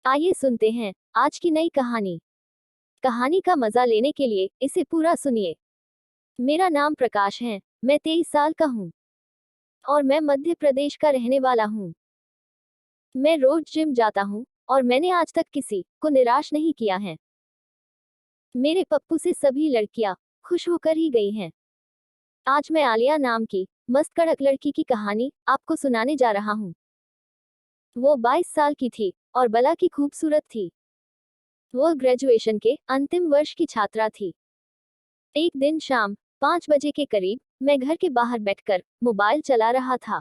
आइए सुनते हैं आज की नई कहानी। कहानी का मजा लेने के लिए इसे पूरा सुनिए। मेरा नाम प्रकाश है। मैं 23 साल का हूँ और मैं मध्य प्रदेश का रहने वाला हूँ। मैं रोज जिम जाता हूँ और मैंने आज तक किसी को निराश नहीं किया है। मेरे पप्पू से सभी लड़कियां खुश होकर ही गई हैं। आज मैं आलिया नाम की मस्त कड़क लड़की की कहानी आपको सुनाने जा रहा हूँ। वो 22 साल की थी और बला की खूबसूरत थी। वो ग्रेजुएशन के अंतिम वर्ष की छात्रा थी। एक दिन शाम 5 बजे के करीब मैं घर के बाहर बैठकर मोबाइल चला रहा था।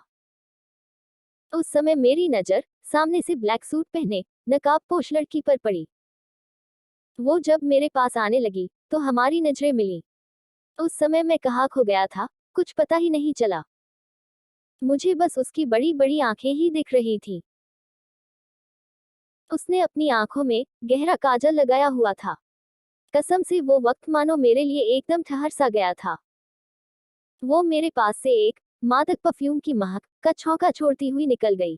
उस समय मेरी नजर सामने से ब्लैक सूट पहने नकाबपोश लड़की पर पड़ी। वो जब मेरे पास आने लगी तो हमारी नजरें मिली। उस समय मैं कहाँ खो गया था, कुछ पता ही नहीं चला। मुझे बस उसकी बड़ी बड़ी आंखें ही दिख रही थी। उसने अपनी आंखों में गहरा काजल लगाया हुआ था। कसम से वो वक्त मानो मेरे लिए एकदम ठहर सा गया था। वो मेरे पास से एक मादक परफ्यूम की महक का छौंका छोड़ती हुई निकल गई।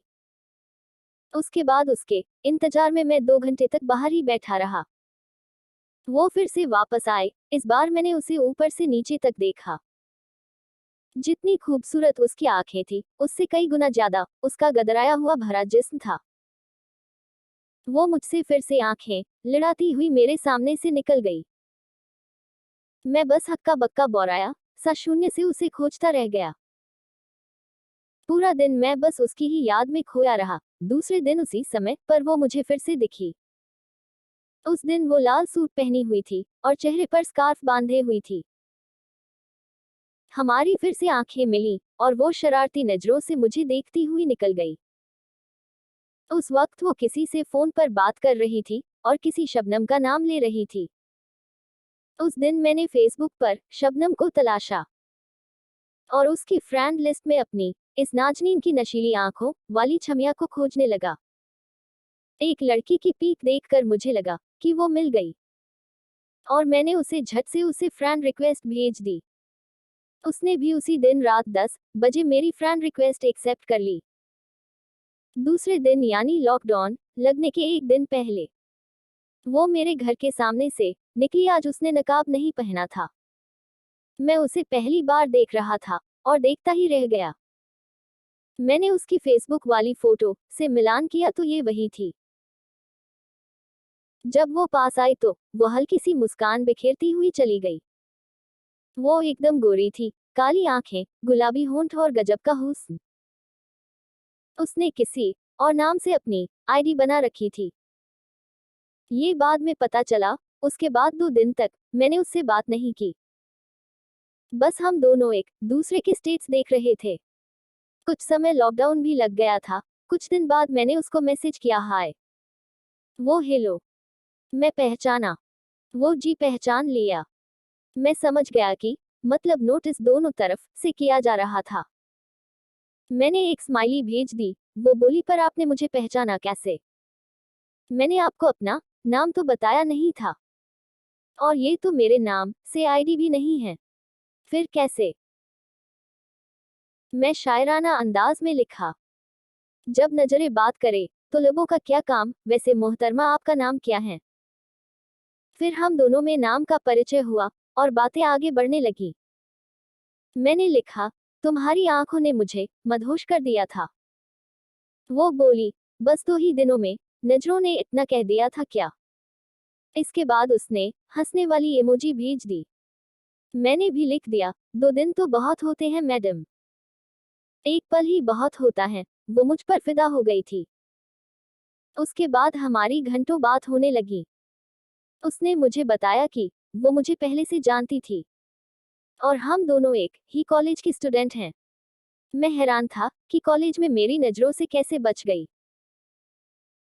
उसके बाद उसके इंतजार में मैं 2 घंटे तक बाहर ही बैठा रहा। वो फिर से वापस आए। इस बार मैंने उसे ऊपर से नीचे तक देखा। जितनी खूबसूरत उसकी आंखें थी, उससे कई गुना ज्यादा उसका गदराया हुआ भरा जिस्म था। वो मुझसे फिर से आंखें लड़ाती हुई मेरे सामने से निकल गई। मैं बस हक्का बक्का बौराया सा शून्य से उसे खोजता रह गया। पूरा दिन मैं बस उसकी ही याद में खोया रहा। दूसरे दिन उसी समय पर वो मुझे फिर से दिखी। उस दिन वो लाल सूट पहनी हुई थी और चेहरे पर स्कार्फ बांधे हुई थी। हमारी फिर से आंखें मिली और वो शरारती नजरों से मुझे देखती हुई निकल गई। उस वक्त वो किसी से फोन पर बात कर रही थी और किसी शबनम का नाम ले रही थी। उस दिन मैंने फेसबुक पर शबनम को तलाशा और उसकी फ्रेंड लिस्ट में अपनी इस नाजनीन की नशीली आंखों वाली छमिया को खोजने लगा। एक लड़की की पीक देखकर मुझे लगा कि वो मिल गई और मैंने उसे झट से उसे फ्रेंड रिक्वेस्ट भेज दी। उसने भी उसी दिन रात 10 बजे मेरी फ्रेंड रिक्वेस्ट एक्सेप्ट कर ली। दूसरे दिन यानी लॉकडाउन लगने के एक दिन पहले वो मेरे घर के सामने से निकली। आज उसने नकाब नहीं पहना था। मैं उसे पहली बार देख रहा था और देखता ही रह गया। मैंने उसकी फेसबुक वाली फोटो से मिलान किया तो ये वही थी। जब वो पास आई तो वो हल्की सी मुस्कान बिखेरती हुई चली गई। वो एकदम गोरी थी, काली आंखें, गुलाबी होंठ और गजब का हुस्न। उसने किसी और नाम से अपनी आईडी बना रखी थी। ये बाद में पता चला। उसके बाद 2 दिन तक मैंने उससे बात नहीं की। बस हम दोनों एक दूसरे के स्टेट्स देख रहे थे। कुछ समय लॉकडाउन भी लग गया था। कुछ दिन बाद मैंने उसको मैसेज किया, हाय। वो हेलो। मैं पहचाना। वो जी पहचान लिया। मैं समझ गया कि मतलब नोटिस दोनों तरफ से किया जा रहा था। मैंने एक स्माइली भेज दी। वो बोली, पर आपने मुझे पहचाना कैसे? मैंने आपको अपना नाम तो बताया नहीं था और ये तो मेरे नाम से आईडी भी नहीं है। फिर कैसे? मैं शायराना अंदाज में लिखा, जब नजरें बात करे तो लोगों का क्या काम, वैसे मोहतरमा आपका नाम क्या है? फिर हम दोनों में नाम का परिचय हुआ और बातें आगे बढ़ने लगी। मैंने लिखा, तुम्हारी आंखों ने मुझे मदहोश कर दिया था। वो बोली, बस 2 ही दिनों में नजरों ने इतना कह दिया था क्या? इसके बाद उसने हंसने वाली इमोजी भेज दी। मैंने भी लिख दिया, 2 दिन तो बहुत होते हैं मैडम। एक पल ही बहुत होता है। वो मुझ पर फिदा हो गई थी। उसके बाद हमारी घंटों बात होने लगी। उसने मुझे बताया कि वो मुझे पहले से जानती थी और हम दोनों एक ही कॉलेज के स्टूडेंट हैं। मैं हैरान था कि कॉलेज में मेरी नजरों से कैसे बच गई।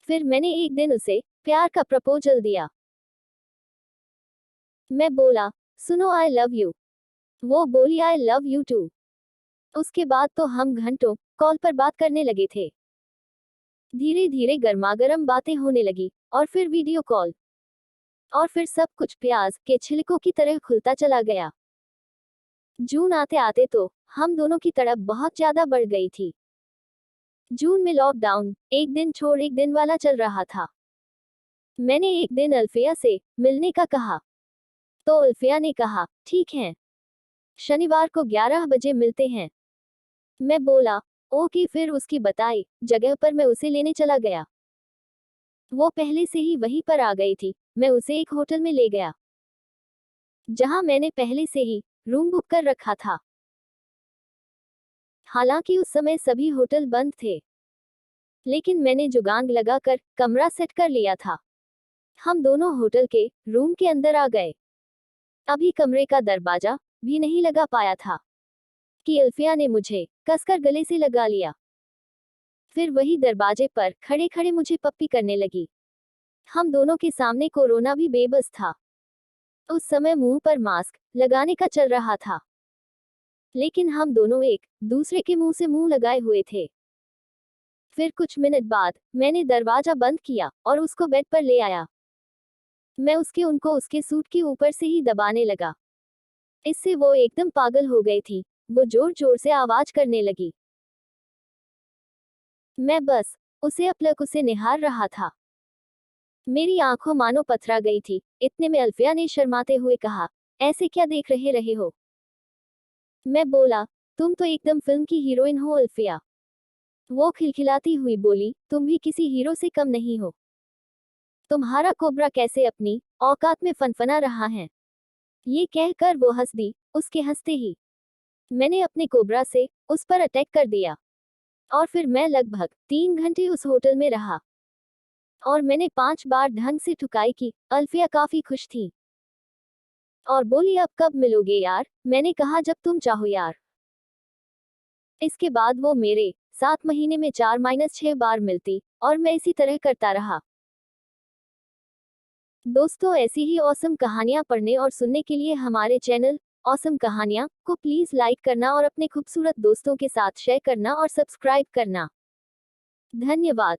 फिर मैंने एक दिन उसे प्यार का प्रपोजल दिया। मैं बोला, सुनो, आई लव यू। वो बोली, आई लव यू टू। उसके बाद तो हम घंटों कॉल पर बात करने लगे थे। धीरे धीरे गर्मागर्म बातें होने लगी और फिर वीडियो कॉल और फिर सब कुछ प्याज के छिलकों की तरह खुलता चला गया। जून आते आते तो हम दोनों की तड़प बहुत ज्यादा बढ़ गई थी। जून में लॉकडाउन एक दिन छोड़ एक दिन वाला चल रहा था। मैंने एक दिन अल्फिया से मिलने का कहा, तो अल्फिया ने कहा, ठीक है, शनिवार को 11 बजे मिलते हैं। मैं बोला, ओके, फिर उसकी बताई जगह पर मैं उसे लेने चला गया। वो पहले से ही वहीं पर आ गई थी। मैं उसे एक होटल में ले गया, जहां मैंने पहले से ही रूम बुक कर रखा था। हालांकि उस समय सभी होटल बंद थे, लेकिन मैंने जुगाड़ लगाकर कमरा सेट कर लिया था। हम दोनों होटल के रूम के अंदर आ गए। अभी कमरे का दरवाजा भी नहीं लगा पाया था कि अल्फिया ने मुझे कसकर गले से लगा लिया। फिर वही दरवाजे पर खड़े खड़े मुझे पप्पी करने लगी। हम दोनों के सामने कोरोना भी बेबस था। उस समय मुंह पर मास्क लगाने का चल रहा था, लेकिन हम दोनों एक दूसरे के मुंह से मुंह लगाए हुए थे। फिर कुछ मिनट बाद मैंने दरवाजा बंद किया और उसको बेड पर ले आया। मैं उनको उसके सूट के ऊपर से ही दबाने लगा। इससे वो एकदम पागल हो गई थी। वो जोर जोर से आवाज करने लगी। मैं बस उसे अपलक उसे निहार रहा था। मेरी आंखों मानो पथरा गई थी। इतने में अल्फिया ने शर्माते हुए कहा, ऐसे क्या देख रहे हो? मैं बोला, तुम तो एकदम फिल्म की हीरोइन हो अल्फिया। वो खिलखिलाती हुई बोली, तुम भी किसी हीरो से कम नहीं हो। तुम्हारा कोबरा कैसे अपनी औकात में फनफना रहा है। ये कहकर वो हंस दी। उसके हंसते ही मैंने अपने कोबरा से उस पर अटैक कर दिया, और फिर मैं लगभग 3 घंटे उस होटल में रहा, और मैंने 5 बार ढंग से ठुकाई की। अल्फिया काफी खुश थी और बोली, अब कब मिलोगे यार? मैंने कहा, जब तुम चाहो यार। इसके बाद वो मेरे 7 महीने में 4-6 बार मिलती, और मैं इसी तरह करता रहा। दोस्तों, ऐसी ही ऑसम कहानियां पढ़ने और सुनने के लिए हमारे चैनल ऑसम कहानियां को प्लीज लाइक करना और अपने खूबसूरत दोस्तों के साथ शेयर करना और सब्सक्राइब करना। धन्यवाद।